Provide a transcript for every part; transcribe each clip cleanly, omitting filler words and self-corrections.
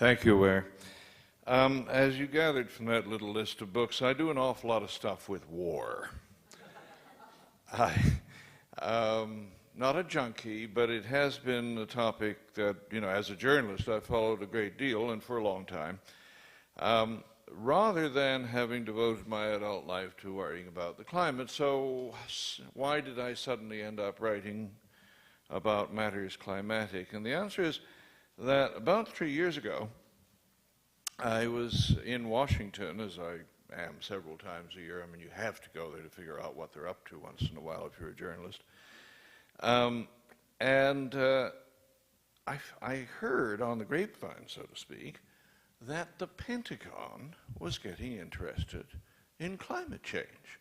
Thank you, Ware. As you gathered from that little list of books, I do an awful lot of stuff with war. Not a junkie, but it has been a topic that, as a journalist, I've followed a great deal and for a long time. Rather than having devoted my adult life to worrying about the climate, so why did I suddenly end up writing about matters climatic? And the answer is that about 3 years ago, I was in Washington, as I am several times a year. I mean, you have to go there to figure out what they're up to once in a while if you're a journalist. I heard on the grapevine, so to speak, that the Pentagon was getting interested in climate change.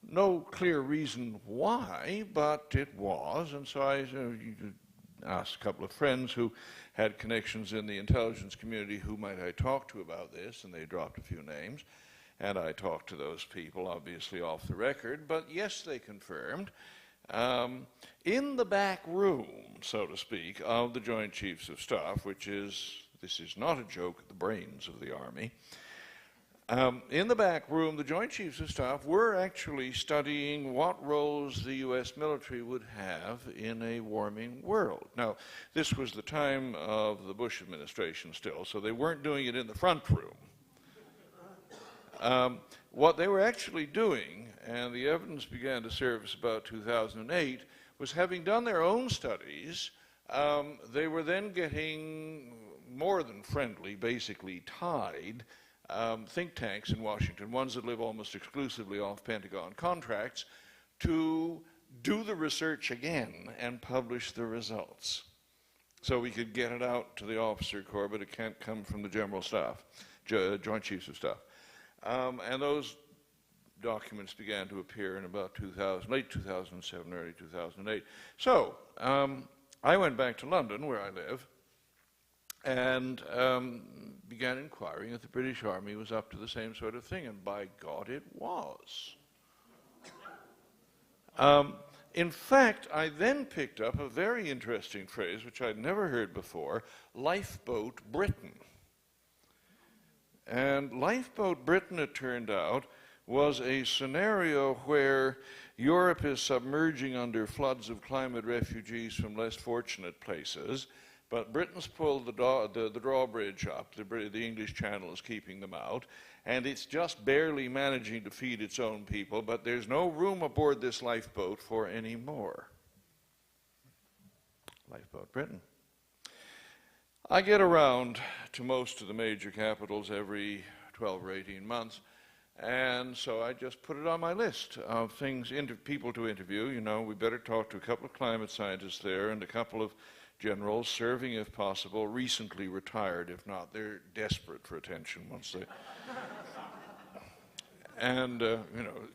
No clear reason why, but it was, and so I asked a couple of friends who had connections in the intelligence community, who might I talk to about this, and they dropped a few names, and I talked to those people, obviously off the record, but yes, they confirmed. In the back room, so to speak, of the Joint Chiefs of Staff, this is not a joke, the brains of the Army, in the back room, the Joint Chiefs of Staff were actually studying what roles the U.S. military would have in a warming world. Now, this was the time of the Bush administration still, so they weren't doing it in the front room. What they were actually doing, and the evidence began to surface about 2008, was having done their own studies, they were then getting more than friendly, basically tied, think tanks in Washington, ones that live almost exclusively off Pentagon contracts, to do the research again and publish the results. So we could get it out to the officer corps, but it can't come from the General Staff, Joint Chiefs of Staff. And those documents began to appear in about late 2007, early 2008. So I went back to London, where I live, and began inquiring if the British Army was up to the same sort of thing, and by God, it was. In fact, I then picked up a very interesting phrase, which I'd never heard before, Lifeboat Britain. And Lifeboat Britain, it turned out, was a scenario where Europe is submerging under floods of climate refugees from less fortunate places, but Britain's pulled the drawbridge up, the English Channel is keeping them out, and it's just barely managing to feed its own people, but there's no room aboard this lifeboat for any more. Lifeboat Britain. I get around to most of the major capitals every 12 or 18 months, and so I just put it on my list of things, people to interview. You know, we better talk to a couple of climate scientists there and a couple of generals, serving if possible, recently retired. If not, they're desperate for attention once they... And,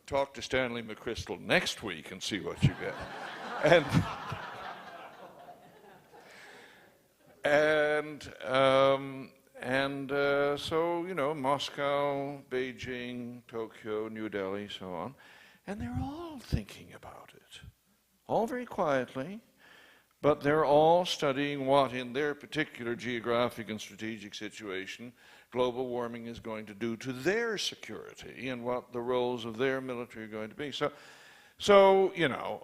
talk to Stanley McChrystal next week and see what you get. So, Moscow, Beijing, Tokyo, New Delhi, so on. And they're all thinking about it. All very quietly, but they're all studying what, in their particular geographic and strategic situation, global warming is going to do to their security and what the roles of their military are going to be. So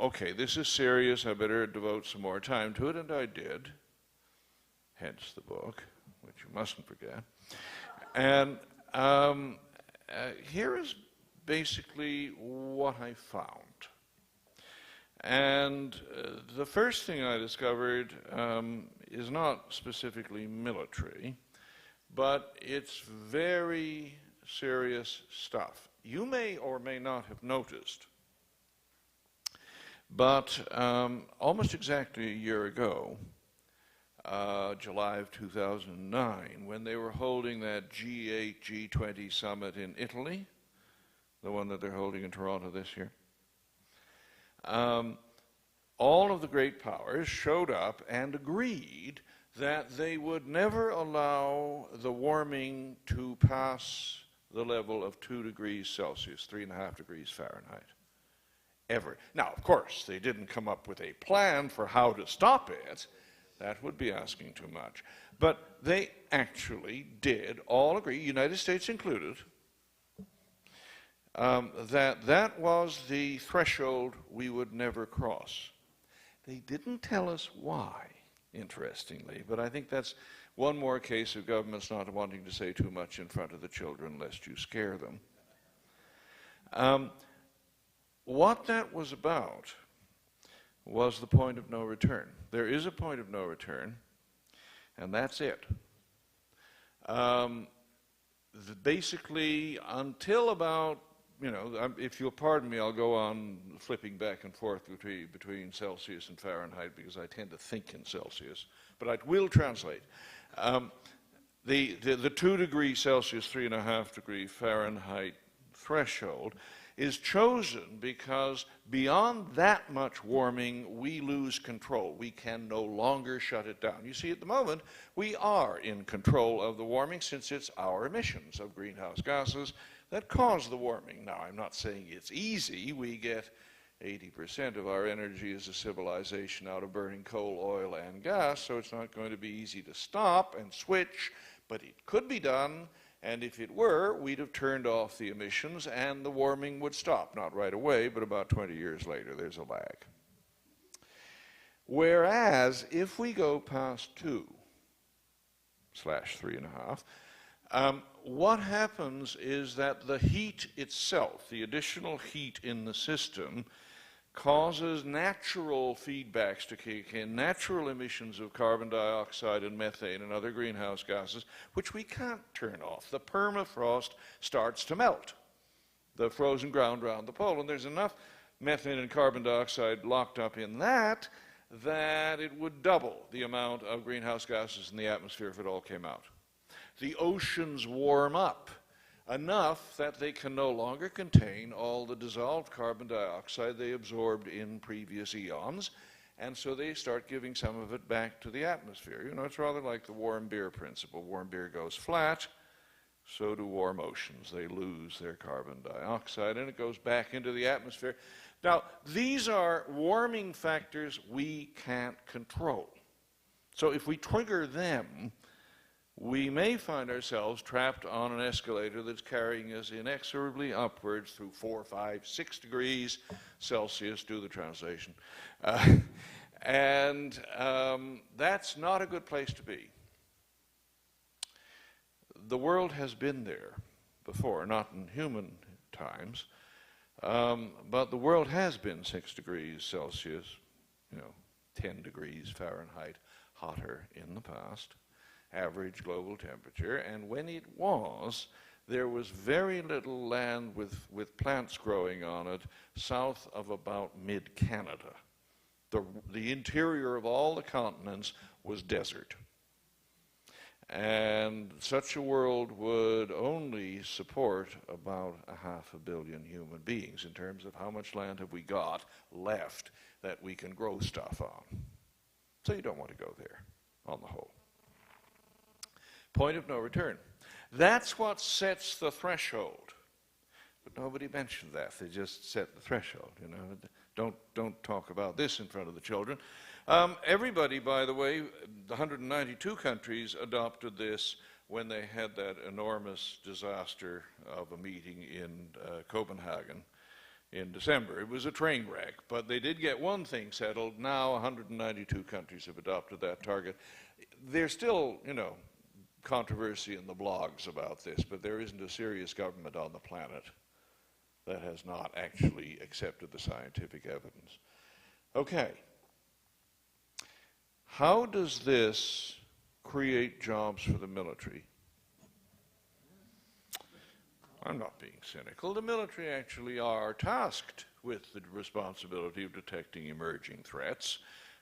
okay, this is serious. I better devote some more time to it, and I did. Hence the book, which you mustn't forget. And here is basically what I found. And the first thing I discovered is not specifically military, but it's very serious stuff. You may or may not have noticed, but almost exactly a year ago, July of 2009, when they were holding that G8, G20 summit in Italy, the one that they're holding in Toronto this year, all of the great powers showed up and agreed that they would never allow the warming to pass the level of 2 degrees Celsius, 3.5 degrees Fahrenheit, ever. Now, of course, they didn't come up with a plan for how to stop it. That would be asking too much. But they actually did all agree, United States included, that that was the threshold we would never cross. They didn't tell us why, interestingly, but I think that's one more case of governments not wanting to say too much in front of the children lest you scare them. What that was about was the point of no return. There is a point of no return, and that's it. Basically, until about, if you'll pardon me, I'll go on flipping back and forth between Celsius and Fahrenheit because I tend to think in Celsius, but I will translate. The 2 degree Celsius, 3.5 degree Fahrenheit threshold is chosen because beyond that much warming, we lose control. We can no longer shut it down. You see, at the moment, we are in control of the warming since it's our emissions of greenhouse gases that cause the warming. Now, I'm not saying it's easy. We get 80% of our energy as a civilization out of burning coal, oil, and gas, so it's not going to be easy to stop and switch, but it could be done. And if it were, we'd have turned off the emissions and the warming would stop. Not right away, but about 20 years later. There's a lag. Whereas, if we go past 2/3.5, what happens is that the heat itself, the additional heat in the system, causes natural feedbacks to kick in, natural emissions of carbon dioxide and methane and other greenhouse gases, which we can't turn off. The permafrost starts to melt, the frozen ground around the pole, and there's enough methane and carbon dioxide locked up in that it would double the amount of greenhouse gases in the atmosphere if it all came out. The oceans warm up enough that they can no longer contain all the dissolved carbon dioxide they absorbed in previous eons, and so they start giving some of it back to the atmosphere. It's rather like the warm beer principle. Warm beer goes flat, so do warm oceans. They lose their carbon dioxide, and it goes back into the atmosphere. Now, these are warming factors we can't control. So if we trigger them, we may find ourselves trapped on an escalator that's carrying us inexorably upwards through 4, 5, 6 degrees Celsius, do the translation. That's not a good place to be. The world has been there before, not in human times, but the world has been 6 degrees Celsius, 10 degrees Fahrenheit hotter in the past. Average global temperature, and when it was, there was very little land with plants growing on it south of about mid-Canada. The interior of all the continents was desert. And such a world would only support about 500 million human beings in terms of how much land have we got left that we can grow stuff on. So you don't want to go there on the whole. Point of no return. That's what sets the threshold. But nobody mentioned that. They just set the threshold. Don't talk about this in front of the children. Everybody, by the way, the 192 countries adopted this when they had that enormous disaster of a meeting in Copenhagen in December. It was a train wreck, but they did get one thing settled. Now 192 countries have adopted that target. There's still, controversy in the blogs about this, but there isn't a serious government on the planet that has not actually accepted the scientific evidence. Okay. How does this create jobs for the military? I'm not being cynical. The military actually are tasked with the responsibility of detecting emerging threats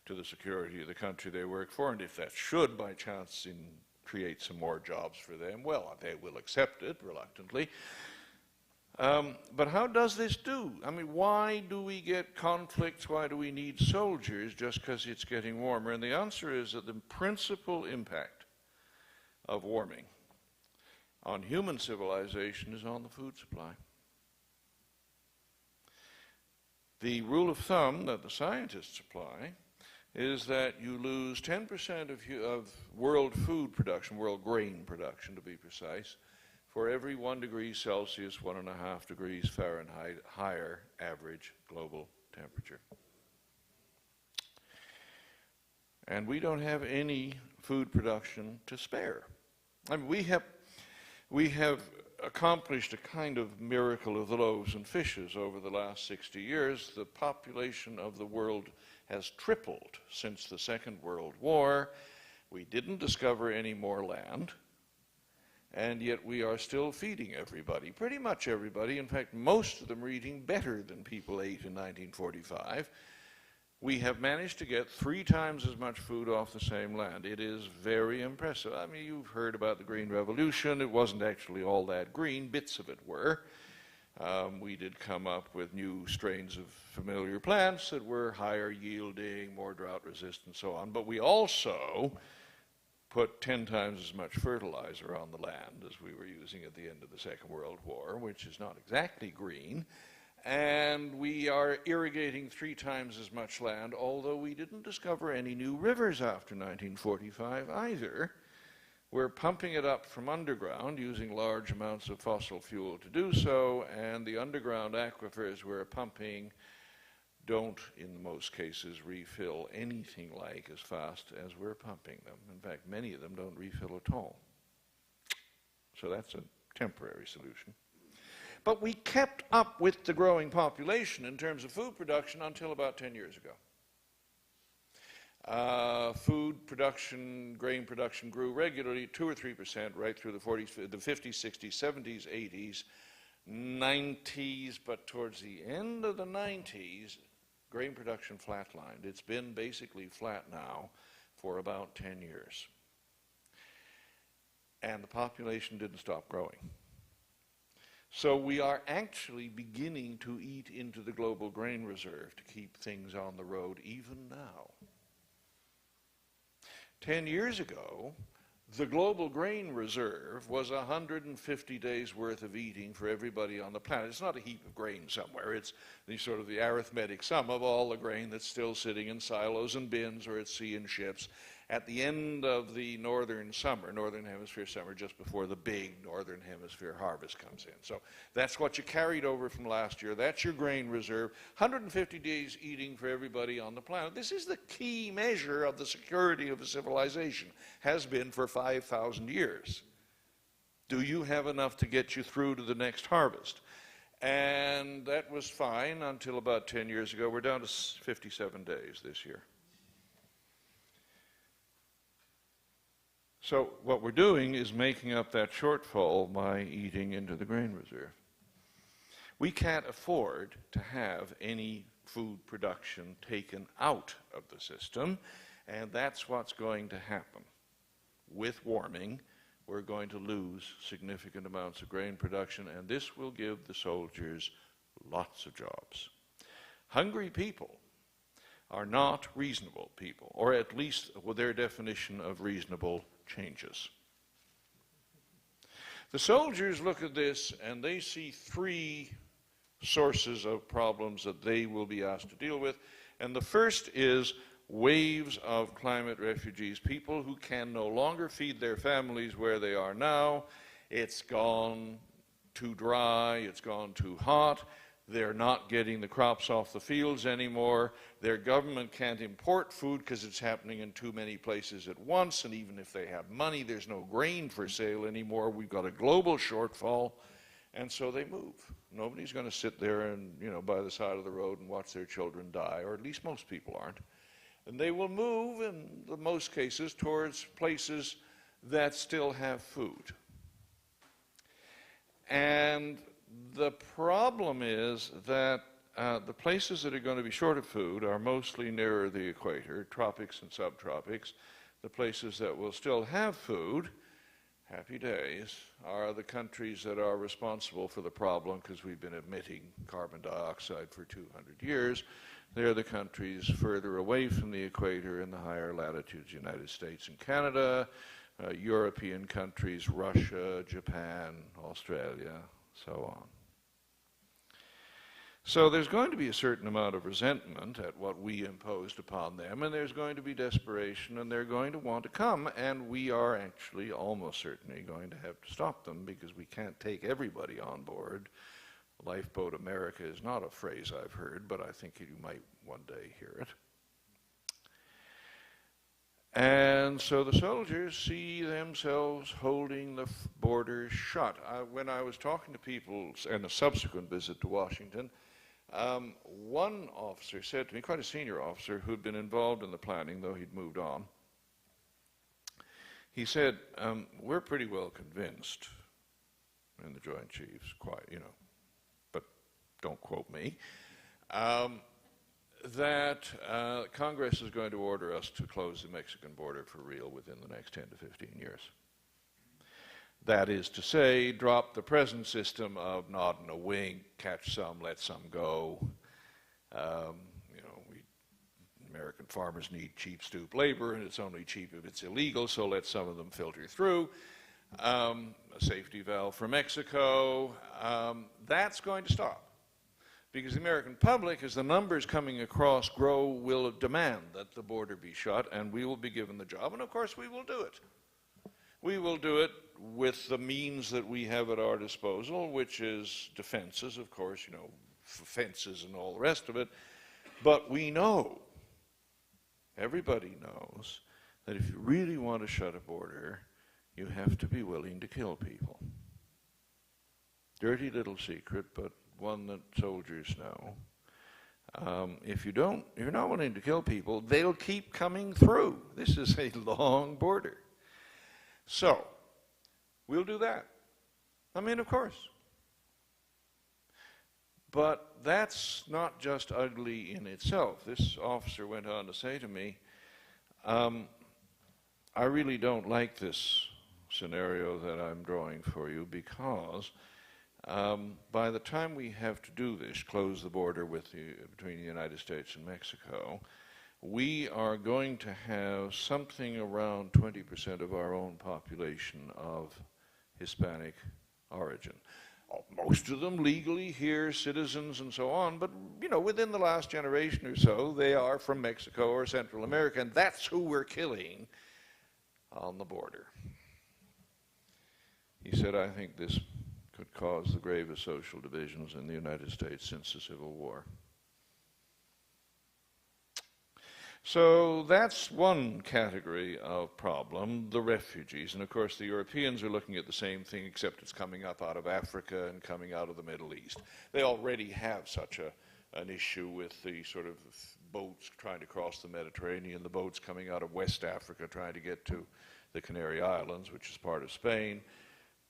to the security of the country they work for, and if that should, by chance, create some more jobs for them, well, they will accept it reluctantly. But how does this do? Why do we get conflicts? Why do we need soldiers just because it's getting warmer? And the answer is that the principal impact of warming on human civilization is on the food supply. The rule of thumb that the scientists apply is that you lose 10% of world food production, world grain production to be precise, for every 1 degree Celsius, 1.5 degrees Fahrenheit higher average global temperature. And we don't have any food production to spare. I mean, we have accomplished a kind of miracle of the loaves and fishes over the last 60 years. The population of the world has tripled since the Second World War. We didn't discover any more land, and yet we are still feeding everybody, pretty much everybody. In fact, most of them are eating better than people ate in 1945. We have managed to get 3 times as much food off the same land. It is very impressive. I mean, you've heard about the Green Revolution. It wasn't actually all that green. Bits of it were. We did come up with new strains of familiar plants that were higher yielding, more drought resistant, and so on. But we also put 10 times as much fertilizer on the land as we were using at the end of the Second World War, which is not exactly green. And we are irrigating 3 times as much land, although we didn't discover any new rivers after 1945 either. We're pumping it up from underground using large amounts of fossil fuel to do so, and the underground aquifers we're pumping don't, in most cases, refill anything like as fast as we're pumping them. In fact, many of them don't refill at all. So that's a temporary solution. But we kept up with the growing population in terms of food production until about 10 years ago. Food production, grain production grew regularly, 2 or 3% right through the 40s, the 50s, 60s, 70s, 80s, 90s, but towards the end of the 90s, grain production flatlined. It's been basically flat now for about 10 years. And the population didn't stop growing. So we are actually beginning to eat into the global grain reserve to keep things on the road even now. 10 years ago, the global grain reserve was 150 days worth of eating for everybody on the planet. It's not a heap of grain somewhere. It's the sort of the arithmetic sum of all the grain that's still sitting in silos and bins or at sea in ships. At the end of the northern hemisphere summer, just before the big northern hemisphere harvest comes in. So that's what you carried over from last year. That's your grain reserve. 150 days eating for everybody on the planet. This is the key measure of the security of a civilization. Has been for 5,000 years. Do you have enough to get you through to the next harvest? And that was fine until about 10 years ago. We're down to 57 days this year. So what we're doing is making up that shortfall by eating into the grain reserve. We can't afford to have any food production taken out of the system, and that's what's going to happen. With warming, we're going to lose significant amounts of grain production, and this will give the soldiers lots of jobs. Hungry people are not reasonable people, or at least their definition of reasonable changes. The soldiers look at this and they see 3 sources of problems that they will be asked to deal with. And the first is waves of climate refugees, people who can no longer feed their families where they are now. It's gone too dry, it's gone too hot. They're not getting the crops off the fields anymore. Their government can't import food because it's happening in too many places at once, and even if they have money, there's no grain for sale anymore. We've got a global shortfall, and so they move. Nobody's going to sit there and, by the side of the road and watch their children die, or at least most people aren't. And they will move, in the most cases, towards places that still have food. And the problem is that the places that are going to be short of food are mostly nearer the equator, tropics and subtropics. The places that will still have food, happy days, are the countries that are responsible for the problem because we've been emitting carbon dioxide for 200 years. They're the countries further away from the equator in the higher latitudes, United States and Canada, European countries, Russia, Japan, Australia, so on. So there's going to be a certain amount of resentment at what we imposed upon them, and there's going to be desperation, and they're going to want to come, and we are actually almost certainly going to have to stop them because we can't take everybody on board. Lifeboat America is not a phrase I've heard, but I think you might one day hear it. And so the soldiers see themselves holding the border shut. When I was talking to people in a subsequent visit to Washington, one officer said to me, quite a senior officer who'd been involved in the planning, though he'd moved on, he said, we're pretty well convinced in the Joint Chiefs, quite, you know, but don't quote me, that Congress is going to order us to close the Mexican border for real within the next 10 to 15 years. That is to say, drop the present system of nod and a wink, catch some, let some go. You know, American farmers need cheap stoop labor, and it's only cheap if it's illegal, so let some of them filter through. A safety valve for Mexico. That's going to stop. Because the American public, as the numbers coming across grow, will demand that the border be shut, and we will be given the job, and of course we will do it. We will do it with the means that we have at our disposal, which is defenses, of course, you know, fences and all the rest of it. But we know, everybody knows, that if you really want to shut a border, you have to be willing to kill people. Dirty little secret, but one that soldiers know. If you're not willing to kill people, they'll keep coming through. This is a long border. So, we'll do that. I mean, of course. But that's not just ugly in itself. This officer went on to say to me, I really don't like this scenario that I'm drawing for you because by the time we have to do this, close the border between the United States and Mexico, we are going to have something around 20% of our own population of Hispanic origin. Most of them legally here, citizens and so on, but you know, within the last generation or so, they are from Mexico or Central America, and that's who we're killing on the border. He said, I think this could cause the gravest social divisions in the United States since the Civil War. So that's one category of problem, the refugees. And of course the Europeans are looking at the same thing, except it's coming up out of Africa and coming out of the Middle East. They already have such an issue with the sort of boats trying to cross the Mediterranean, the boats coming out of West Africa trying to get to the Canary Islands, which is part of Spain.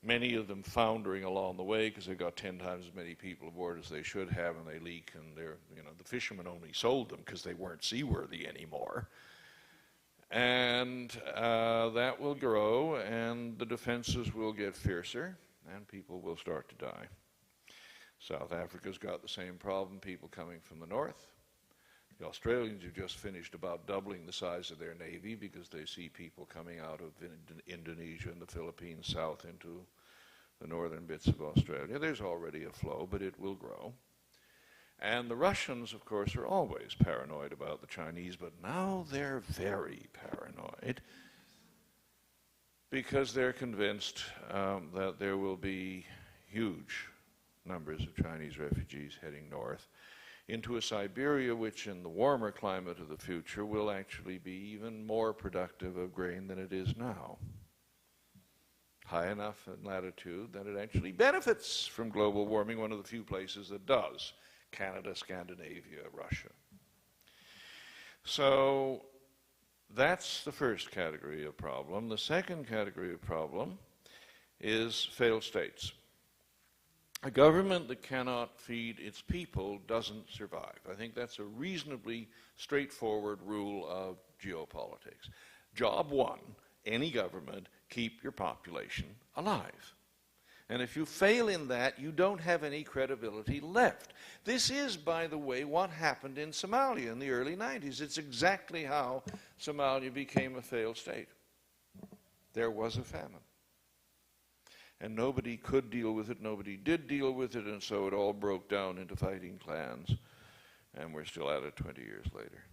Many of them foundering along the way because they've got 10 times as many people aboard as they should have, and they leak, and the fishermen only sold them because they weren't seaworthy anymore. And that will grow, and the defenses will get fiercer, and people will start to die. South Africa's got the same problem, people coming from the north. The Australians have just finished about doubling the size of their navy because they see people coming out of Indonesia and the Philippines south into the northern bits of Australia. There's already a flow, but it will grow. And the Russians, of course, are always paranoid about the Chinese, but now they're very paranoid because they're convinced that there will be huge numbers of Chinese refugees heading north into a Siberia which in the warmer climate of the future will actually be even more productive of grain than it is now. High enough in latitude that it actually benefits from global warming, one of the few places that does. Canada, Scandinavia, Russia. So that's the first category of problem. The second category of problem is failed states. A government that cannot feed its people doesn't survive. I think that's a reasonably straightforward rule of geopolitics. Job one, any government, keep your population alive. And if you fail in that, you don't have any credibility left. This is, by the way, what happened in Somalia in the early 90s. It's exactly how Somalia became a failed state. There was a famine. and nobody could deal with it, nobody did deal with it, and so it all broke down into fighting clans, and we're still at it 20 years later.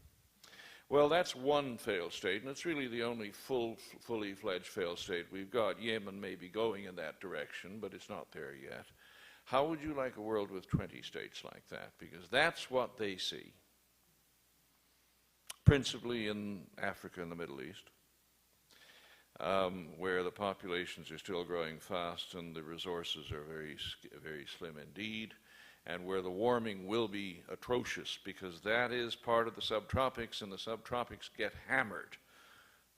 Well, that's one failed state, and it's really the only fully fledged failed state we've got. Yemen may be going in that direction, but it's not there yet. How would you like a world with 20 states like that? Because that's what they see, principally in Africa and the Middle East, where the populations are still growing fast and the resources are very, very slim indeed, and where the warming will be atrocious, because that is part of the subtropics, and the subtropics get hammered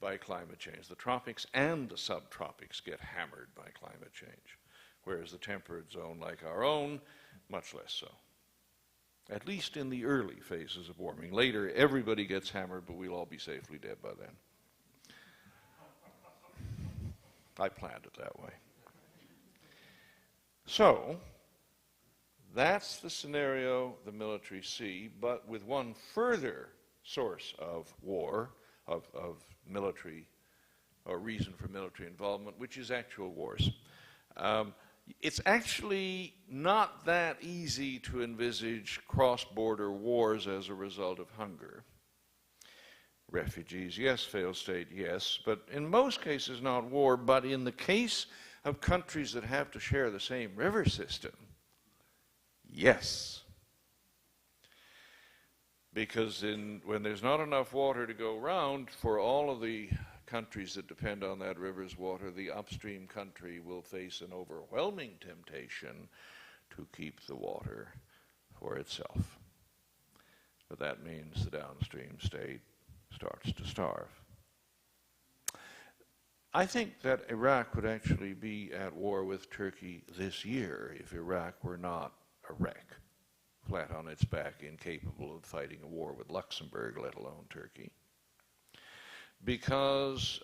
by climate change. The tropics and the subtropics get hammered by climate change, whereas the temperate zone, like our own, much less so. At least in the early phases of warming. Later, everybody gets hammered, but we'll all be safely dead by then. I planned it that way. So, that's the scenario the military see, but with one further source of war, of military, or reason for military involvement, which is actual wars. It's actually not that easy to envisage cross-border wars as a result of hunger. Refugees, yes. Failed state, yes. But in most cases, not war. But in the case of countries that have to share the same river system, yes. Because when there's not enough water to go around for all of the countries that depend on that river's water, the upstream country will face an overwhelming temptation to keep the water for itself. But that means the downstream state starts to starve. I think that Iraq would actually be at war with Turkey this year if Iraq were not a wreck, flat on its back, incapable of fighting a war with Luxembourg, let alone Turkey. Because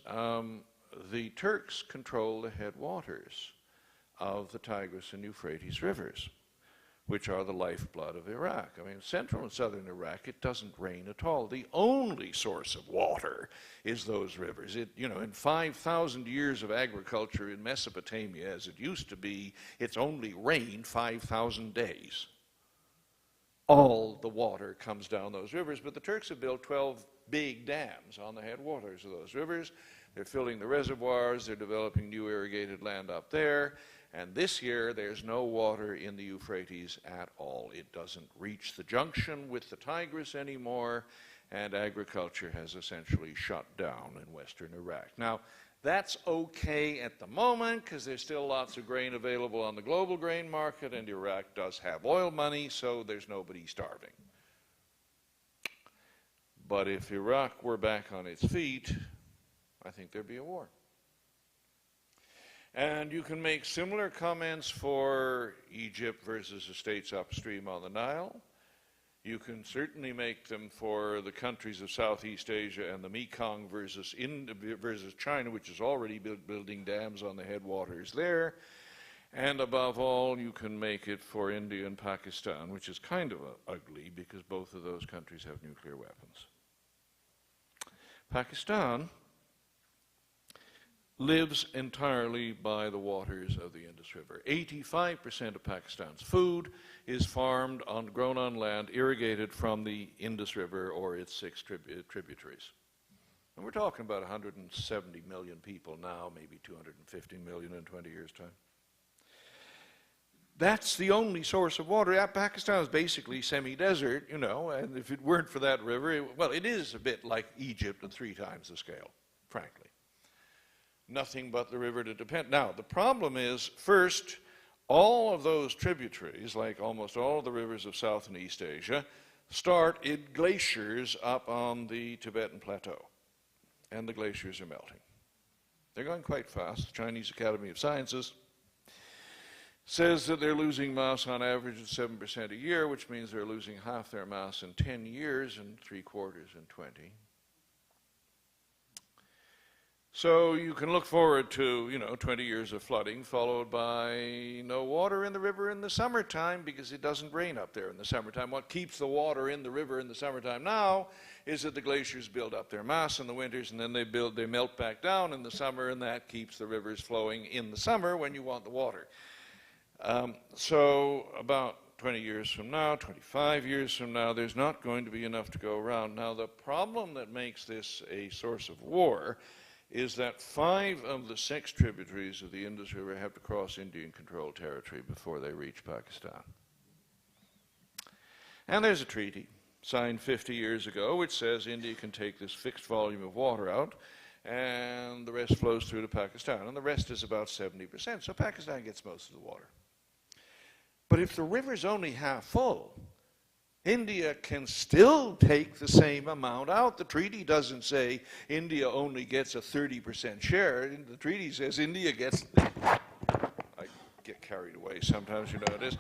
the Turks control the headwaters of the Tigris and Euphrates rivers, which are the lifeblood of Iraq. I mean, central and southern Iraq, it doesn't rain at all. The only source of water is those rivers. In 5,000 years of agriculture in Mesopotamia, as it used to be, it's only rained 5,000 days. All the water comes down those rivers, but the Turks have built 12 big dams on the headwaters of those rivers. They're filling the reservoirs, they're developing new irrigated land up there, and this year there's no water in the Euphrates at all. It doesn't reach the junction with the Tigris anymore, and agriculture has essentially shut down in western Iraq. Now, that's okay at the moment because there's still lots of grain available on the global grain market, and Iraq does have oil money, so there's nobody starving. But if Iraq were back on its feet, I think there'd be a war. And you can make similar comments for Egypt versus the states upstream on the Nile. You can certainly make them for the countries of Southeast Asia and the Mekong versus China, which is already building dams on the headwaters there. And above all, you can make it for India and Pakistan, which is kind of ugly because both of those countries have nuclear weapons. Pakistan lives entirely by the waters of the Indus River. 85% of Pakistan's food is farmed, grown on land, irrigated from the Indus River or its 6 tributaries. And we're talking about 170 million people now, maybe 250 million in 20 years' time. That's the only source of water. Pakistan is basically semi-desert, and if it weren't for that river, it is a bit like Egypt at 3 times the scale, frankly. Nothing but the river to depend. Now, the problem is, first, all of those tributaries, like almost all of the rivers of South and East Asia, start in glaciers up on the Tibetan Plateau, and the glaciers are melting. They're going quite fast. The Chinese Academy of Sciences says that they're losing mass on average at 7% a year, which means they're losing half their mass in 10 years and 3/4 in 20. So you can look forward to, 20 years of flooding followed by no water. water in the river in the summertime because it doesn't rain up there in the summertime. What keeps the water in the river in the summertime now is that the glaciers build up their mass in the winters, and then they melt back down in the summer, and that keeps the rivers flowing in the summer when you want the water. So about 20 years from now, 25 years from now, there's not going to be enough to go around. Now, the problem that makes this a source of war is that 5 of the 6 tributaries of the Indus River have to cross Indian-controlled territory before they reach Pakistan. And there's a treaty signed 50 years ago which says India can take this fixed volume of water out, and the rest flows through to Pakistan, and the rest is about 70%, so Pakistan gets most of the water. But if the river's only half full, India can still take the same amount out. The treaty doesn't say India only gets a 30% share. The treaty says India gets, I get carried away sometimes, you know it is.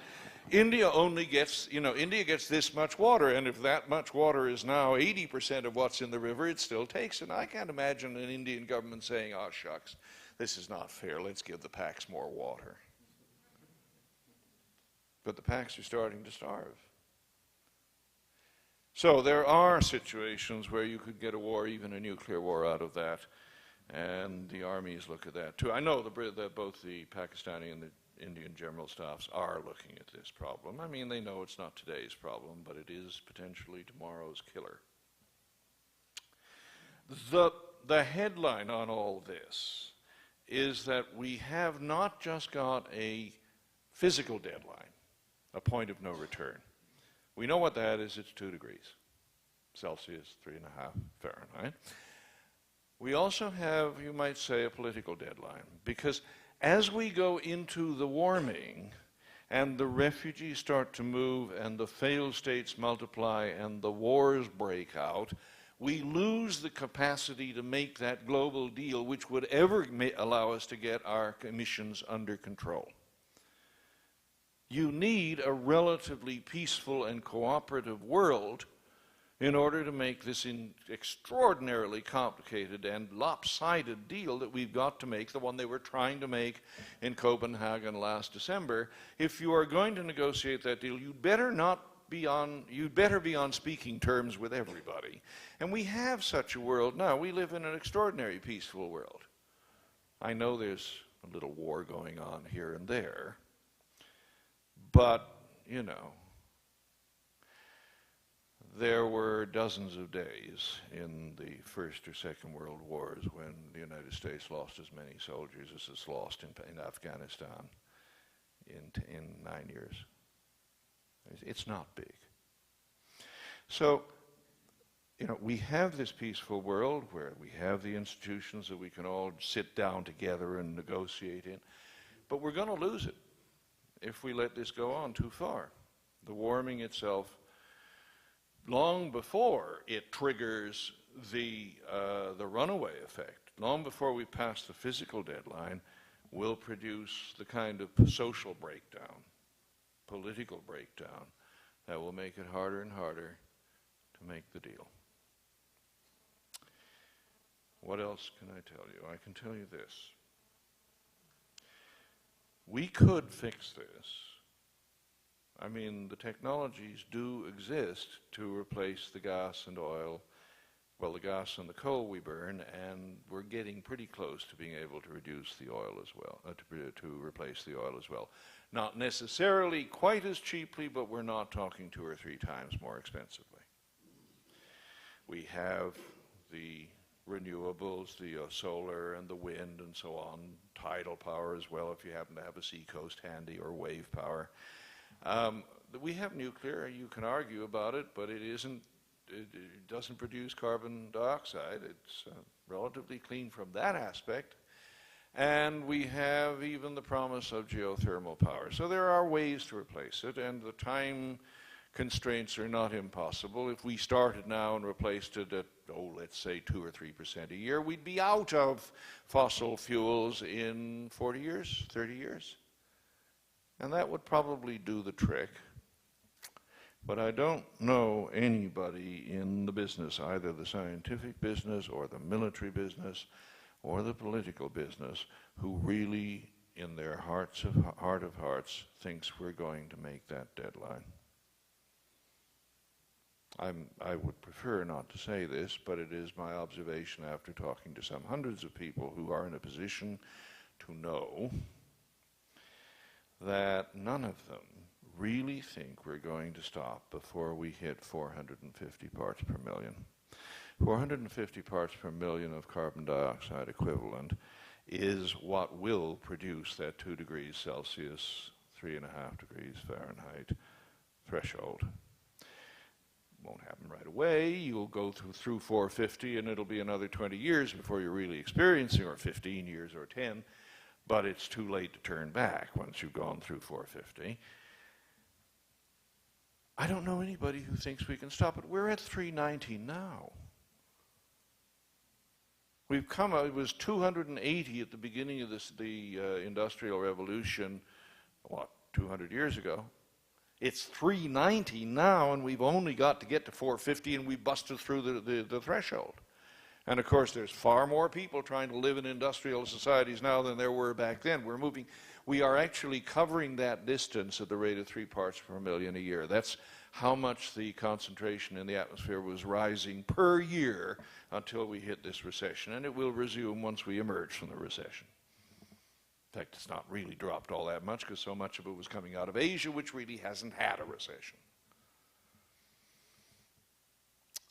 India only gets, India gets this much water, and if that much water is now 80% of what's in the river, it still takes it. I can't imagine an Indian government saying, oh, shucks, this is not fair, let's give the Paks more water. But the Paks are starting to starve. So there are situations where you could get a war, even a nuclear war, out of that, and the armies look at that too. I know that both the Pakistani and the Indian general staffs are looking at this problem. I mean, they know it's not today's problem, but it is potentially tomorrow's killer. The headline on all this is that we have not just got a physical deadline, a point of no return. We know what that is. It's 2 degrees Celsius, 3.5 Fahrenheit. We also have, you might say, a political deadline, because as we go into the warming and the refugees start to move and the failed states multiply and the wars break out, we lose the capacity to make that global deal which would ever allow us to get our emissions under control. You need a relatively peaceful and cooperative world in order to make this extraordinarily complicated and lopsided deal that we've got to make, the one they were trying to make in Copenhagen last December. If you are going to negotiate that deal, you'd better be on speaking terms with everybody. And we have such a world now. We live in an extraordinary peaceful world. I know there's a little war going on here and there, but, there were dozens of days in the First or Second World Wars when the United States lost as many soldiers as it's lost in Afghanistan in 9 years. It's not big. So, we have this peaceful world where we have the institutions that we can all sit down together and negotiate in, but we're going to lose it if we let this go on too far. The warming itself, long before it triggers the runaway effect, long before we pass the physical deadline, will produce the kind of social breakdown, political breakdown, that will make it harder and harder to make the deal. What else can I tell you? I can tell you this. We could fix this. I mean, the technologies do exist to replace the gas and oil, well, the gas and the coal we burn, and we're getting pretty close to being able to reduce the oil as well, to replace the oil as well. Not necessarily quite as cheaply, but we're not talking 2 or 3 times more expensively. We have the renewables, the solar and the wind and so on, tidal power as well if you happen to have a seacoast handy, or wave power. We have nuclear. You can argue about it, but it doesn't produce carbon dioxide. It's relatively clean from that aspect. And we have even the promise of geothermal power. So there are ways to replace it, and the time constraints are not impossible. If we started now and replaced it at, let's say 2 or 3% a year, we'd be out of fossil fuels in 40 years, 30 years. And that would probably do the trick. But I don't know anybody in the business, either the scientific business or the military business or the political business, who really in their heart of hearts, thinks we're going to make that deadline. I would prefer not to say this, but it is my observation after talking to some hundreds of people who are in a position to know that none of them really think we're going to stop before we hit 450 parts per million. 450 parts per million of carbon dioxide equivalent is what will produce that 2 degrees Celsius, 3.5 degrees Fahrenheit threshold. Won't happen right away. You'll go through 450 and it'll be another 20 years before you're really experiencing, or 15 years or 10, but it's too late to turn back once you've gone through 450. I don't know anybody who thinks we can stop it. We're at 390 now. We've come out, it was 280 at the beginning of the Industrial Revolution, what, 200 years ago? It's 390 now, and we've only got to get to 450, and we busted through the threshold. And of course, there's far more people trying to live in industrial societies now than there were back then. We are actually covering that distance at the rate of 3 parts per million a year. That's how much the concentration in the atmosphere was rising per year until we hit this recession, and it will resume once we emerge from the recession. In fact, it's not really dropped all that much because so much of it was coming out of Asia, which really hasn't had a recession.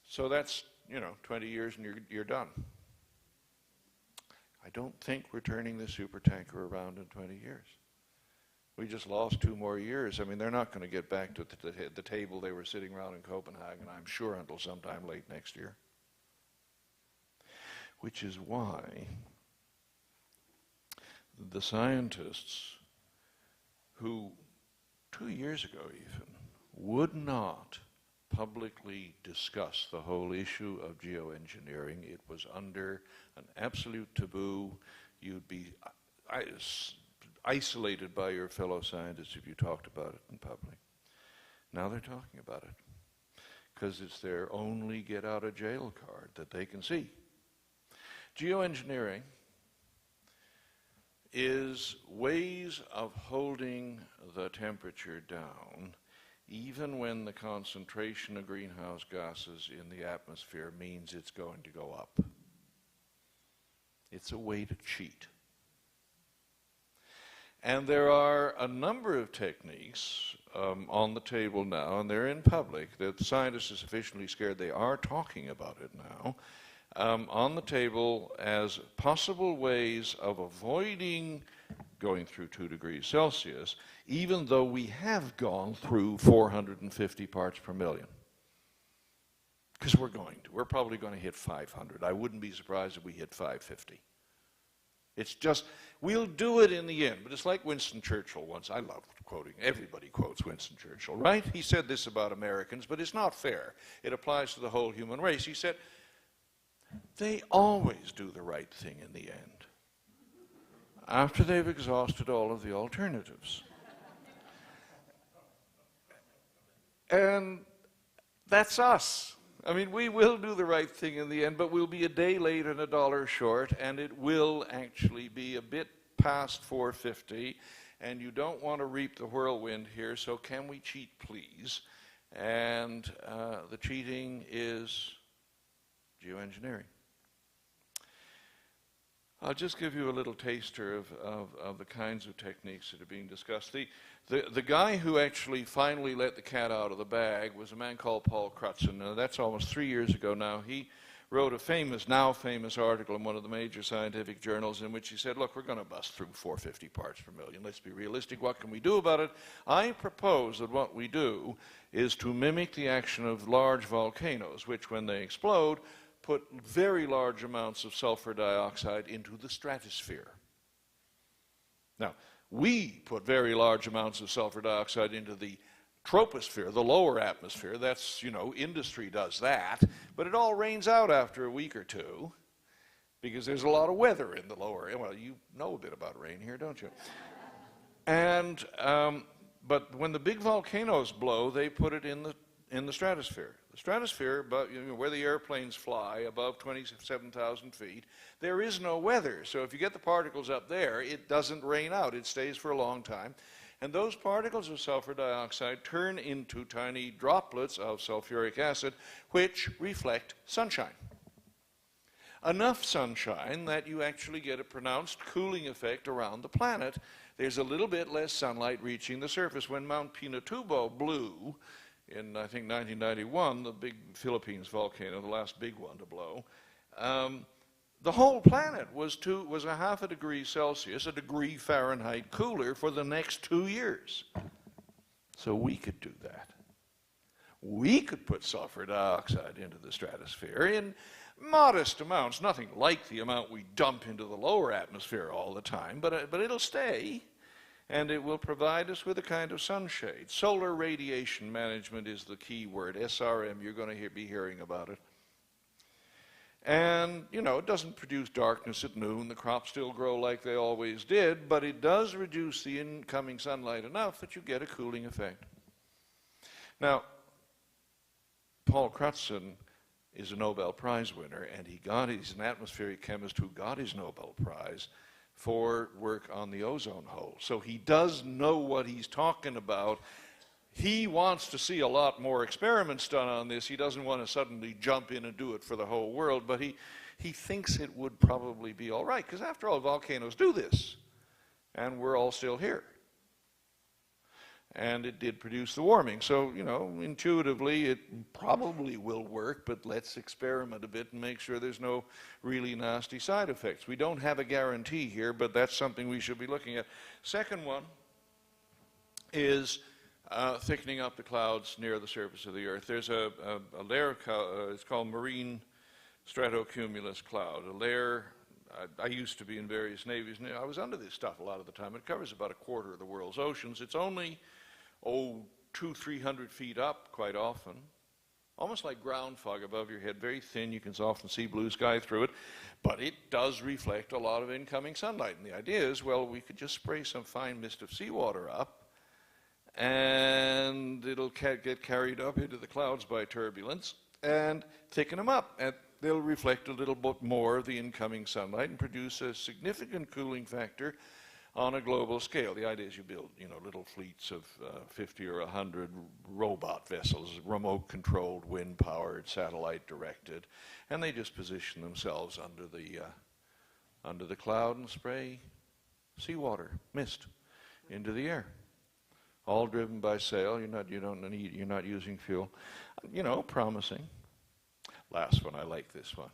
So that's, 20 years and you're done. I don't think we're turning the supertanker around in 20 years. We just lost 2 more years. I mean, they're not going to get back to the table they were sitting around in Copenhagen, I'm sure, until sometime late next year. Which is why the scientists who 2 years ago even would not publicly discuss the whole issue of geoengineering, it was under an absolute taboo. You'd be isolated by your fellow scientists if you talked about it in public. Now they're talking about it because it's their only get out of jail card that they can see. Geoengineering is ways of holding the temperature down even when the concentration of greenhouse gases in the atmosphere means it's going to go up. It's a way to cheat. And there are a number of techniques on the table now, and they're in public, that scientists are sufficiently scared they are talking about it now, on the table as possible ways of avoiding going through 2 degrees Celsius, even though we have gone through 450 parts per million. Because we're probably going to hit 500. I wouldn't be surprised if we hit 550. It's just, we'll do it in the end. But it's like Winston Churchill once. I love quoting. Everybody quotes Winston Churchill, right? He said this about Americans, but it's not fair. It applies to the whole human race. He said, they always do the right thing in the end, after they've exhausted all of the alternatives. And that's us. I mean, we will do the right thing in the end, but we'll be a day late and $1 short, and it will actually be a bit past 450, and you don't want to reap the whirlwind here, so can we cheat, please? And the cheating is geoengineering. I'll just give you a little taster of the kinds of techniques that are being discussed. The guy who actually finally let the cat out of the bag was a man called Paul Crutzen. Now, that's almost 3 years ago now. He wrote a now famous article in one of the major scientific journals in which he said, look, we're going to bust through 450 parts per million. Let's be realistic. What can we do about it? I propose that what we do is to mimic the action of large volcanoes, which when they explode, put very large amounts of sulfur dioxide into the stratosphere. Now, we put very large amounts of sulfur dioxide into the troposphere, the lower atmosphere. That's, industry does that. But it all rains out after a week or two because there's a lot of weather in the lower. Well, you know a bit about rain here, don't you? And, but when the big volcanoes blow, they put it in the stratosphere. The The stratosphere, above, where the airplanes fly, above 27,000 feet, there is no weather. So if you get the particles up there, it doesn't rain out. It stays for a long time. And those particles of sulfur dioxide turn into tiny droplets of sulfuric acid, which reflect sunshine. Enough sunshine that you actually get a pronounced cooling effect around the planet. There's a little bit less sunlight reaching the surface. When Mount Pinatubo blew in, I think, 1991, the big Philippines volcano, the last big one to blow, the whole planet was a half a degree Celsius, a degree Fahrenheit cooler for the next 2 years. So we could do that. We could put sulfur dioxide into the stratosphere in modest amounts, nothing like the amount we dump into the lower atmosphere all the time, but it'll stay, and it will provide us with a kind of sunshade. Solar radiation management is the key word, SRM. You're going to be hearing about it. And, it doesn't produce darkness at noon. The crops still grow like they always did, but it does reduce the incoming sunlight enough that you get a cooling effect. Now, Paul Crutzen is a Nobel Prize winner, and he's an atmospheric chemist who got his Nobel Prize for work on the ozone hole. So he does know what he's talking about. He wants to see a lot more experiments done on this. He doesn't want to suddenly jump in and do it for the whole world, but he thinks it would probably be all right, because after all, volcanoes do this, and we're all still here. And it did produce the warming. So, intuitively, it probably will work, but let's experiment a bit and make sure there's no really nasty side effects. We don't have a guarantee here, but that's something we should be looking at. Second one is thickening up the clouds near the surface of the Earth. There's a layer, it's called marine Stratocumulus cloud, a layer. I used to be in various navies, and I was under this stuff a lot of the time. It covers about a quarter of the world's oceans. It's only, 200-300 feet up quite often, almost like ground fog above your head, very thin. You can often see blue sky through it, but it does reflect a lot of incoming sunlight. And the idea is, well, we could just spray some fine mist of seawater up, and it'll get carried up into the clouds by turbulence and thicken them up. And they'll reflect a little bit more of the incoming sunlight and produce a significant cooling factor on a global scale. The idea is you build, little fleets of 50 or 100 robot vessels, remote-controlled, wind-powered, satellite-directed, and they just position themselves under the cloud and spray seawater, mist, into the air. All driven by sail. You're not using fuel. Promising. Last one, I like this one.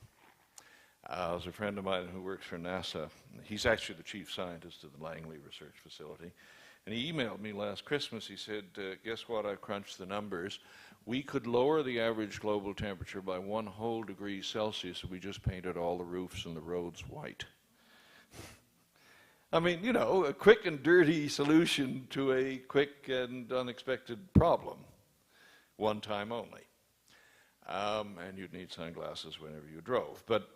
There's a friend of mine who works for NASA. He's actually the chief scientist of the Langley Research Facility. And he emailed me last Christmas. He said, guess what? I've crunched the numbers. We could lower the average global temperature by 1 whole degree Celsius if we just painted all the roofs and the roads white. I mean, a quick and dirty solution to a quick and unexpected problem, one time only. And you'd need sunglasses whenever you drove. But,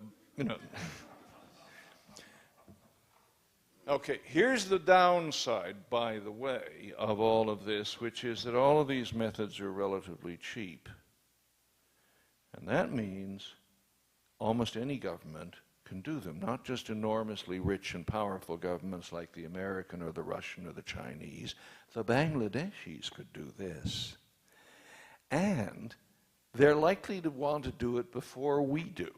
Okay, here's the downside, by the way, of all of this, which is that all of these methods are relatively cheap. And that means almost any government can do them, not just enormously rich and powerful governments like the American or the Russian or the Chinese. The Bangladeshis could do this. And they're likely to want to do it before we do.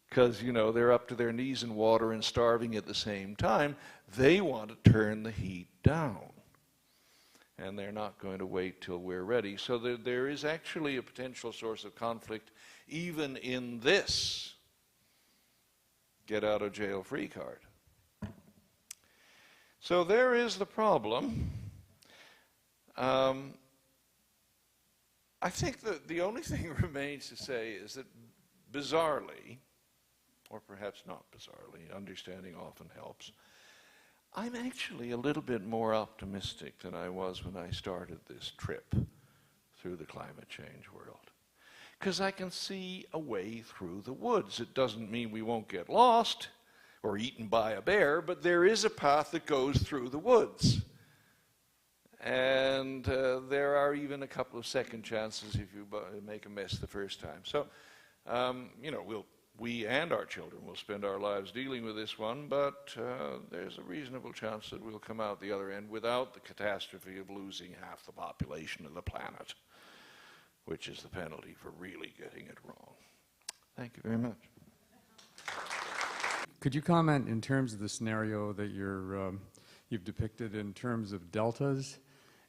Because, they're up to their knees in water and starving at the same time. They want to turn the heat down. And they're not going to wait till we're ready. So there is actually a potential source of conflict even in this get-out-of-jail-free card. So there is the problem. I think that the only thing remains to say is that bizarrely, or perhaps not bizarrely, understanding often helps, I'm actually a little bit more optimistic than I was when I started this trip through the climate change world. Because I can see a way through the woods. It doesn't mean we won't get lost or eaten by a bear, but there is a path that goes through the woods. And and there are even a couple of second chances if you make a mess the first time. So, you know, we and our children will spend our lives dealing with this one, but there's a reasonable chance that we'll come out the other end without the catastrophe of losing half the population of the planet, which is the penalty for really getting it wrong. Thank you very much. Could you comment in terms of the scenario that you've depicted in terms of deltas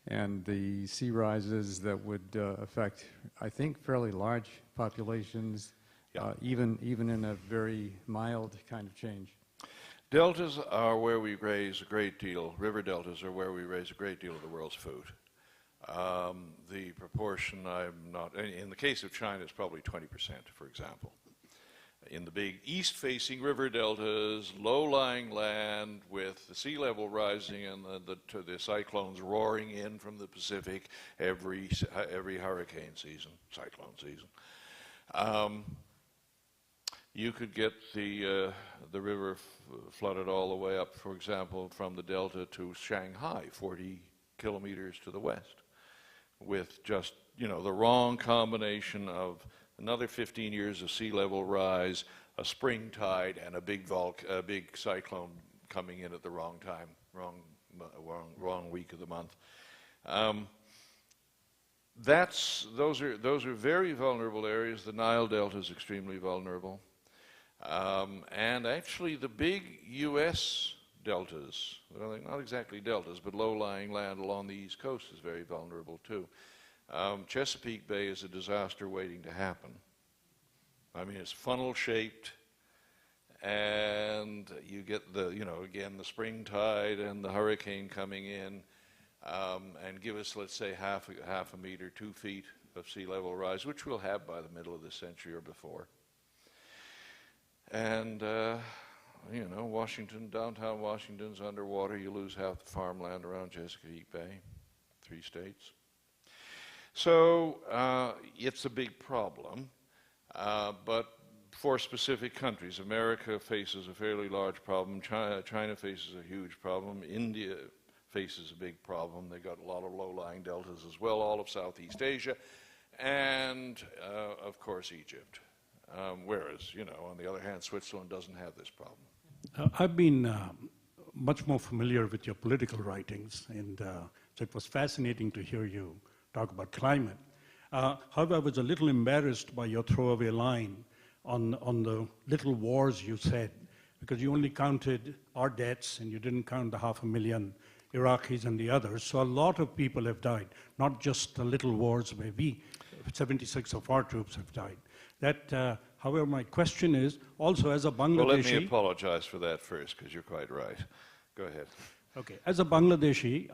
and the sea rises that would affect, I think, fairly large populations, yeah. Even in a very mild kind of change? Deltas are where we raise a great deal, river deltas are where we raise a great deal of the world's food. The proportion, in the case of China, it's probably 20%, for example. In the big east-facing river deltas, low-lying land with the sea level rising and the cyclones roaring in from the Pacific every hurricane season, cyclone season. You could get the river flooded all the way up, for example, from the delta to Shanghai, 40 kilometers to the west, with just, you know, the wrong combination of another 15 years of sea level rise, a spring tide, and a big cyclone coming in at the wrong time, wrong week of the month. Those are very vulnerable areas. The Nile Delta is extremely vulnerable. And actually the big U.S. deltas, well, they're not exactly deltas, but low-lying land along the East Coast is very vulnerable too. Chesapeake Bay is a disaster waiting to happen. I mean, it's funnel-shaped, and you get the, you know, again, the spring tide and the hurricane coming in, and give us, let's say, half a meter, 2 feet of sea level rise, which we'll have by the middle of the century or before. And, you know, Washington, downtown Washington's underwater. You lose half the farmland around Chesapeake Bay, 3 states. So it's a big problem, but for specific countries, America faces a fairly large problem. China faces a huge problem. India faces a big problem. They got a lot of low-lying deltas as well, all of Southeast Asia, and of course Egypt. Whereas, you know, on the other hand, Switzerland doesn't have this problem. I've been much more familiar with your political writings, and so it was fascinating to hear you talk about climate. However, I was a little embarrassed by your throwaway line on the little wars you said, because you only counted our deaths and you didn't count the 500,000 Iraqis and the others. So a lot of people have died, not just the little wars where 76 of our troops have died. That, however, my question is, also as a Bangladeshi... Well, let me apologize for that first, because you're quite right. Go ahead. Okay. As a Bangladeshi,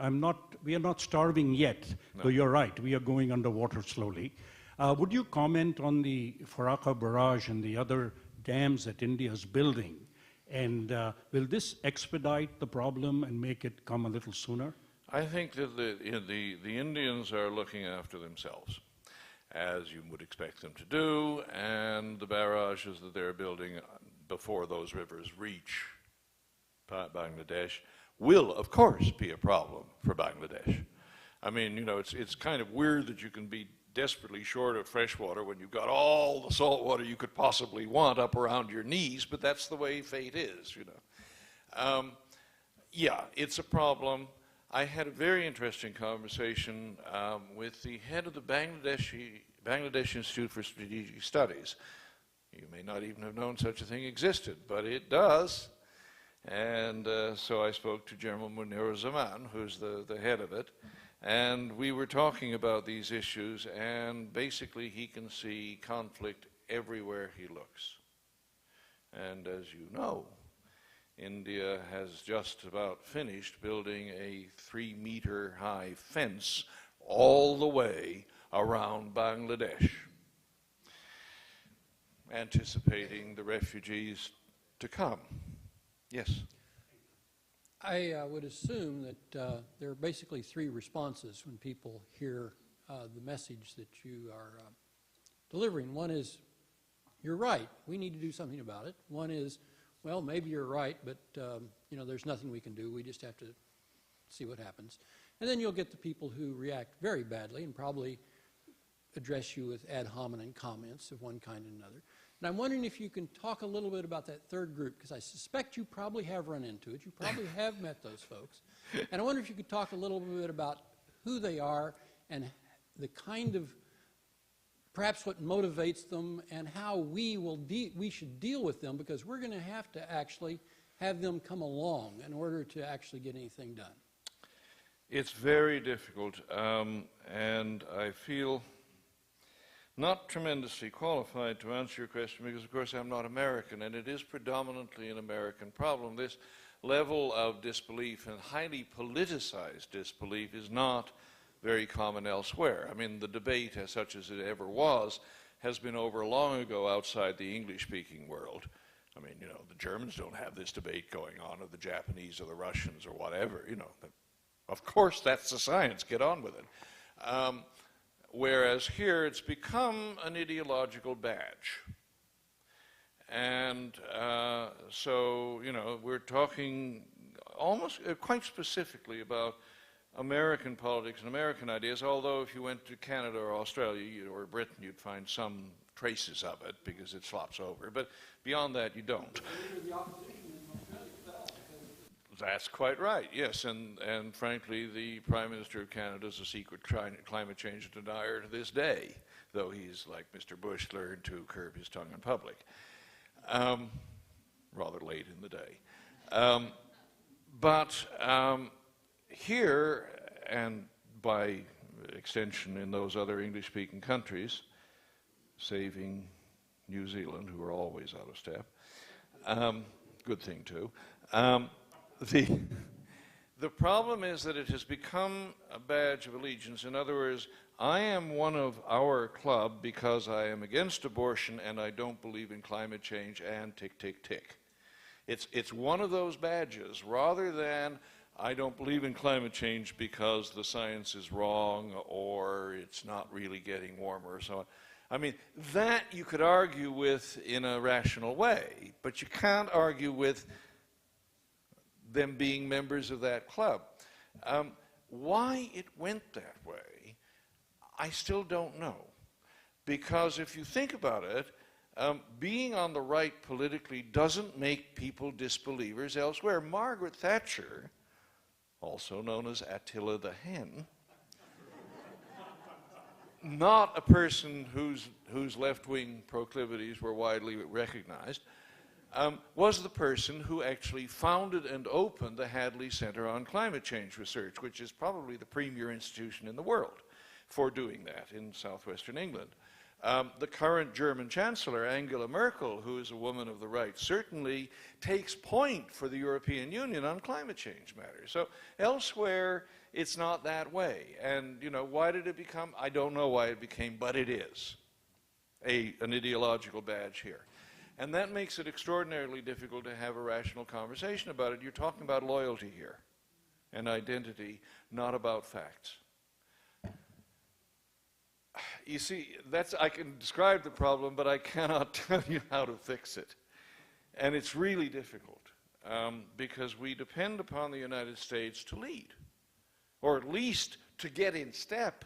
we are not starving yet, no. Though you're right, we are going underwater slowly. Would you comment on the Farakka barrage and the other dams that India is building? And will this expedite the problem and make it come a little sooner? I think that the Indians are looking after themselves, as you would expect them to do, and the barrages that they're building before those rivers reach Bangladesh will, of course, be a problem for Bangladesh. I mean, you know, it's kind of weird that you can be desperately short of fresh water when you've got all the salt water you could possibly want up around your knees, but that's the way fate is, you know. Yeah, it's a problem. I had a very interesting conversation with the head of the Bangladesh Institute for Strategic Studies. You may not even have known such a thing existed, but it does. And so I spoke to General Munir Zaman, who's the head of it, and we were talking about these issues, and basically he can see conflict everywhere he looks. And as you know, India has just about finished building a 3-meter high fence all the way around Bangladesh, anticipating the refugees to come. Yes? I would assume that there are basically 3 responses when people hear the message that you are delivering. One is, you're right, we need to do something about it. One is, well, maybe you're right, but you know, there's nothing we can do. We just have to see what happens. And then you'll get the people who react very badly and probably address you with ad hominem comments of one kind or another. And I'm wondering if you can talk a little bit about that third group, because I suspect you probably have run into it. You probably have met those folks. And I wonder if you could talk a little bit about who they are and the kind of, perhaps what motivates them and how we should deal with them, because we're going to have actually have them come along in order to actually get anything done. It's very difficult, and I feel not tremendously qualified to answer your question because, of course, I'm not American, and it is predominantly an American problem. This level of disbelief and highly politicized disbelief is not very common elsewhere. I mean, the debate, as such as it ever was, has been over long ago outside the English-speaking world. I mean, you know, the Germans don't have this debate going on, or the Japanese or the Russians or whatever, you know. Of course, that's the science. Get on with it. Whereas here, it's become an ideological badge. And so, you know, we're talking almost quite specifically about American politics and American ideas, although if you went to Canada or Australia or Britain, you'd find some traces of it because it slops over. But beyond that, you don't. That's quite right, yes, and frankly, the Prime Minister of Canada is a secret climate change denier to this day, though he's, like Mr. Bush, learned to curb his tongue in public, rather late in the day. But here, and by extension in those other English-speaking countries, saving New Zealand, who are always out of step, good thing too, the problem is that it has become a badge of allegiance. In other words, I am one of our club because I am against abortion and I don't believe in climate change and tick, tick, tick. It's one of those badges rather than I don't believe in climate change because the science is wrong or it's not really getting warmer or so on. I mean, that you could argue with in a rational way, but you can't argue with them being members of that club. Why it went that way, I still don't know. Because if you think about it, being on the right politically doesn't make people disbelievers elsewhere. Margaret Thatcher, also known as Attila the Hen, not a person whose left-wing proclivities were widely recognized, was the person who actually founded and opened the Hadley Center on Climate Change Research, which is probably the premier institution in the world for doing that in southwestern England. The current German Chancellor, Angela Merkel, who is a woman of the right, certainly takes point for the European Union on climate change matters. So elsewhere, it's not that way. And, you know, why did it become? I don't know why it became, but it is an ideological badge here. And that makes it extraordinarily difficult to have a rational conversation about it. You're talking about loyalty here and identity, not about facts. You see, I can describe the problem, but I cannot tell you how to fix it. And it's really difficult because we depend upon the United States to lead, or at least to get in step.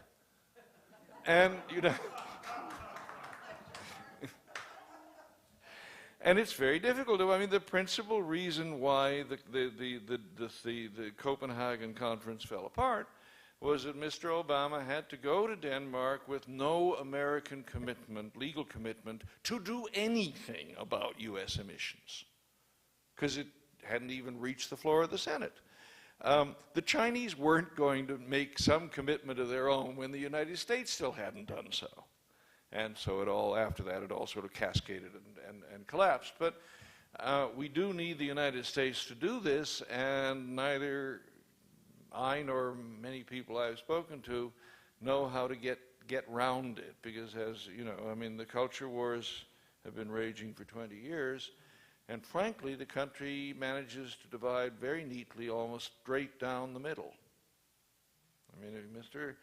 And, you know, and it's very difficult. I mean, the principal reason why the Copenhagen conference fell apart was that Mr. Obama had to go to Denmark with no American commitment, legal commitment, to do anything about U.S. emissions, because it hadn't even reached the floor of the Senate. The Chinese weren't going to make some commitment of their own when the United States still hadn't done so. And so after that, it all sort of cascaded and collapsed. But we do need the United States to do this, and neither I nor many people I've spoken to know how to get round it, because, as you know, I mean, the culture wars have been raging for 20 years, and frankly, the country manages to divide very neatly, almost straight down the middle. I mean, Mr.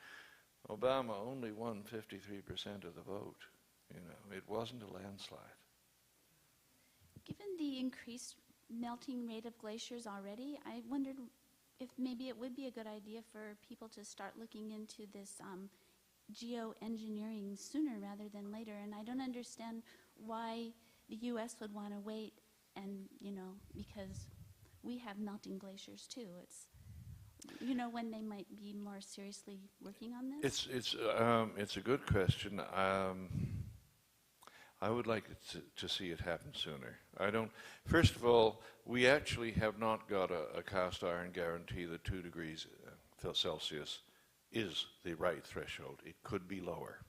Obama only won 53% of the vote. You know, it wasn't a landslide. Given the increased melting rate of glaciers already, I wondered if maybe it would be a good idea for people to start looking into this geoengineering sooner rather than later. And I don't understand why the U.S. would want to wait, and because we have melting glaciers too. It's when they might be more seriously working on this. It's a good question. I would like to see it happen sooner. First of all, we actually have not got a cast iron guarantee that 2 degrees Celsius is the right threshold. It could be lower.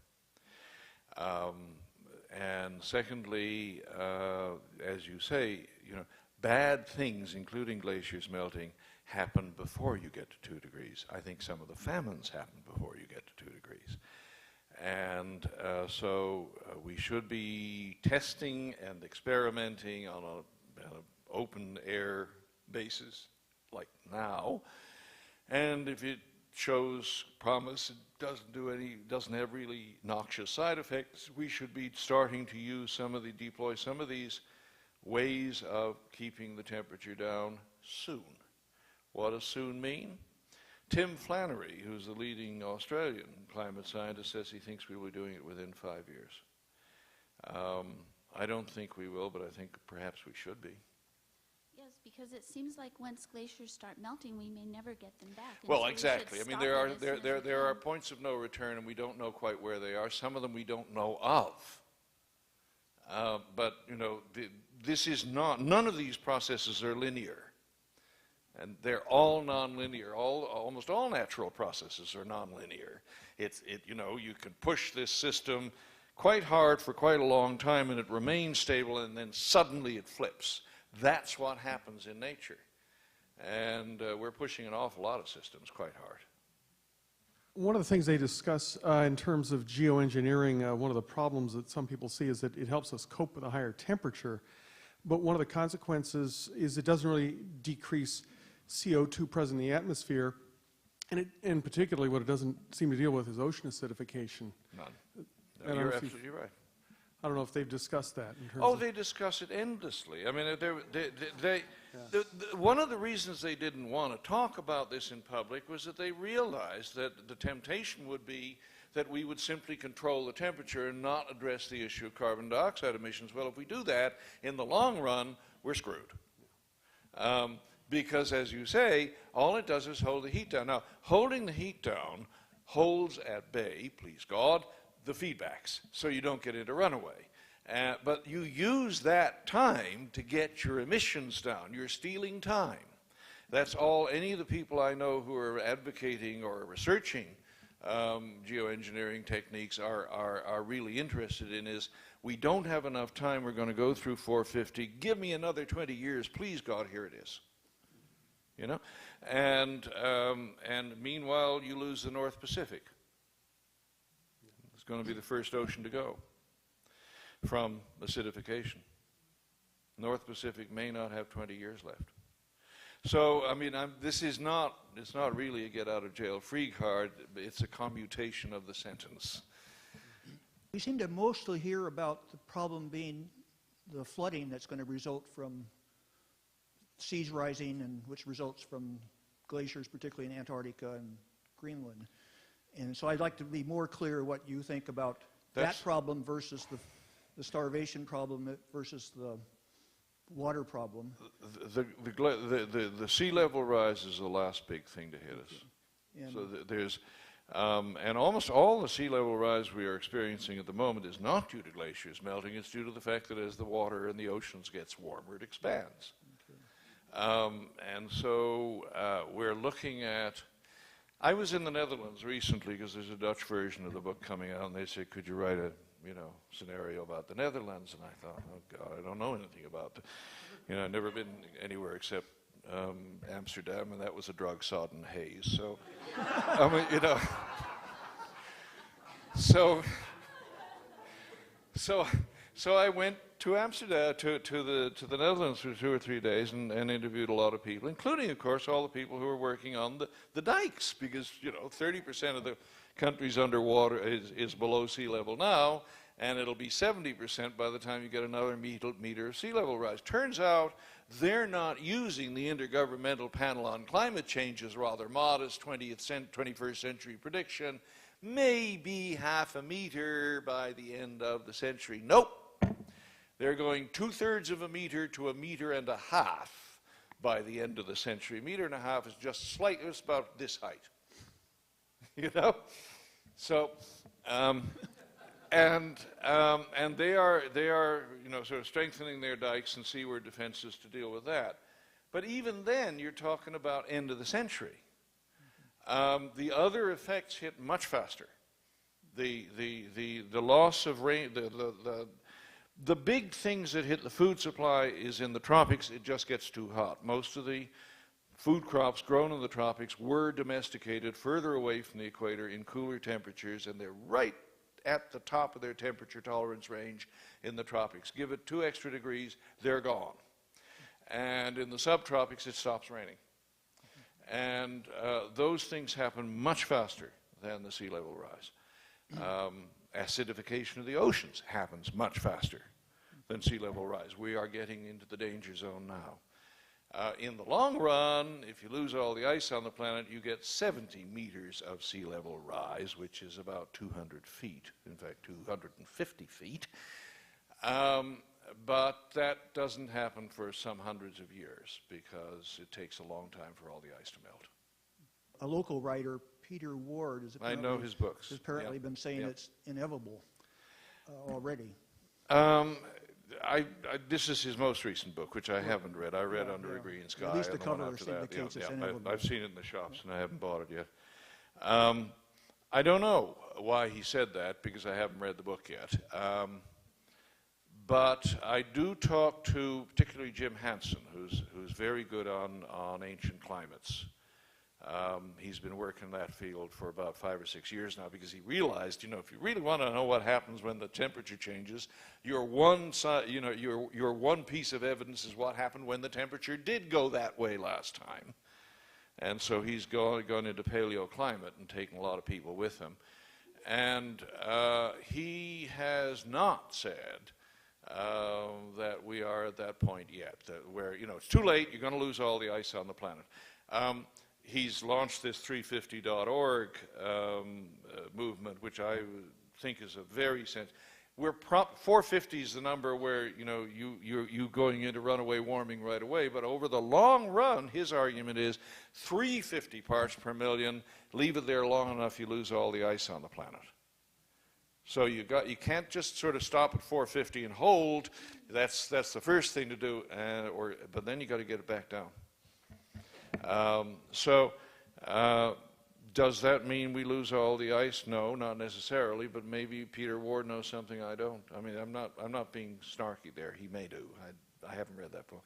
And secondly, as you say, bad things, including glaciers melting, happen before you get to 2 degrees. I think some of the famines happen before you get to 2 degrees. And so we should be testing and experimenting on an open air basis like now. And if it shows promise, it doesn't have really noxious side effects, we should be starting to deploy some of these ways of keeping the temperature down soon. What does soon mean? Tim Flannery, who's the leading Australian climate scientist, says he thinks we will be doing it within 5 years. I don't think we will, but I think perhaps we should be. Yes, because it seems like once glaciers start melting, we may never get them back. And Well, so exactly. I mean, there are points of no return, and we don't know quite where they are. Some of them we don't know of. But this is none of these processes are linear. And they're all nonlinear. Almost all natural processes are nonlinear. You can push this system quite hard for quite a long time and it remains stable, and then suddenly it flips. That's what happens in nature. And we're pushing an awful lot of systems quite hard. One of the things they discuss in terms of geoengineering, one of the problems that some people see is that it helps us cope with a higher temperature. But one of the consequences is it doesn't really decrease CO2 present in the atmosphere, and particularly what it doesn't seem to deal with is ocean acidification. None. No, you're absolutely right. I don't know if they've discussed that in terms of... they discuss it endlessly. I mean, one of the reasons they didn't want to talk about this in public was that they realized that the temptation would be that we would simply control the temperature and not address the issue of carbon dioxide emissions. Well, if we do that, in the long run, we're screwed. Because, as you say, all it does is hold the heat down. Now, holding the heat down holds at bay, please God, the feedbacks, so you don't get into runaway. But you use that time to get your emissions down. You're stealing time. That's all any of the people I know who are advocating or researching geoengineering techniques are really interested in is, we don't have enough time, we're going to go through 450, give me another 20 years, please God, here it is. And meanwhile you lose the North Pacific. It's going to be the first ocean to go from acidification. North Pacific may not have 20 years left. So, I mean, it's not really a get out of jail free card, it's a commutation of the sentence. We seem to mostly hear about the problem being the flooding that's going to result from seas rising, and which results from glaciers, particularly in Antarctica and Greenland. And so I'd like to be more clear what you think about that problem versus the starvation problem versus the water problem. The sea level rise is the last big thing to hit us. And so there's, and almost all the sea level rise we are experiencing at the moment is not due to glaciers melting, it's due to the fact that as the water in the oceans gets warmer, it expands. And so we're looking at, I was in the Netherlands recently because there's a Dutch version of the book coming out, and they said, could you write a scenario about the Netherlands? And I thought, oh God, I don't know anything about I've never been anywhere except Amsterdam, and that was a drug-sodden haze. So, I mean, so I went to Amsterdam, to the Netherlands for 2 or 3 days and interviewed a lot of people, including, of course, all the people who are working on the dikes, because, 30% of the country's underwater is below sea level now, and it'll be 70% by the time you get another meter of sea level rise. Turns out they're not using the Intergovernmental Panel on Climate Change's rather modest 21st century prediction, maybe half a meter by the end of the century. Nope. They're going 2/3 of a meter to 1.5 meters by the end of the century. 1.5 meters is just slightly, it's about this height. You know? So, and they are, you know, sort of strengthening their dikes and seaward defenses to deal with that. But even then, you're talking about end of the century. The other effects hit much faster. The loss of rain, the big things that hit the food supply is in the tropics. It just gets too hot. Most of the food crops grown in the tropics were domesticated further away from the equator in cooler temperatures, and they're right at the top of their temperature tolerance range in the tropics. Give it 2 extra degrees, they're gone. And in the subtropics, it stops raining. And those things happen much faster than the sea level rise. Acidification of the oceans happens much faster than sea level rise. We are getting into the danger zone now. In the long run, if you lose all the ice on the planet, you get 70 meters of sea level rise, which is about 200 feet, in fact 250 feet. But that doesn't happen for some hundreds of years because it takes a long time for all the ice to melt. A local writer, Peter Ward, I know his books. has apparently been saying it's inevitable already. This is his most recent book, which I haven't read. I read Under a Green Sky. At least the and one cover after that. indicates it's inevitable. I've seen it in the shops, and I haven't bought it yet. I don't know why he said that, because I haven't read the book yet. But I do talk to particularly Jim Hansen, who's very good on ancient climates. He's been working in that field for about 5 or 6 years now, because he realized, you know, if you really want to know what happens when the temperature changes, your one piece of evidence is what happened when the temperature did go that way last time. And so he's gone into paleoclimate and taken a lot of people with him. And he has not said that we are at that point yet, where, you know, it's too late, you're going to lose all the ice on the planet. He's launched this 350.org movement, which I think is a very sense. 450 is the number where, you know, you going into runaway warming right away, but over the long run, his argument is 350 parts per million. Leave it there long enough, you lose all the ice on the planet. So you can't just sort of stop at 450 and hold. That's the first thing to do, but then you got to get it back down. Does that mean we lose all the ice? No, not necessarily, but maybe Peter Ward knows something I don't. I mean, I'm not being snarky there. He may do. I haven't read that book.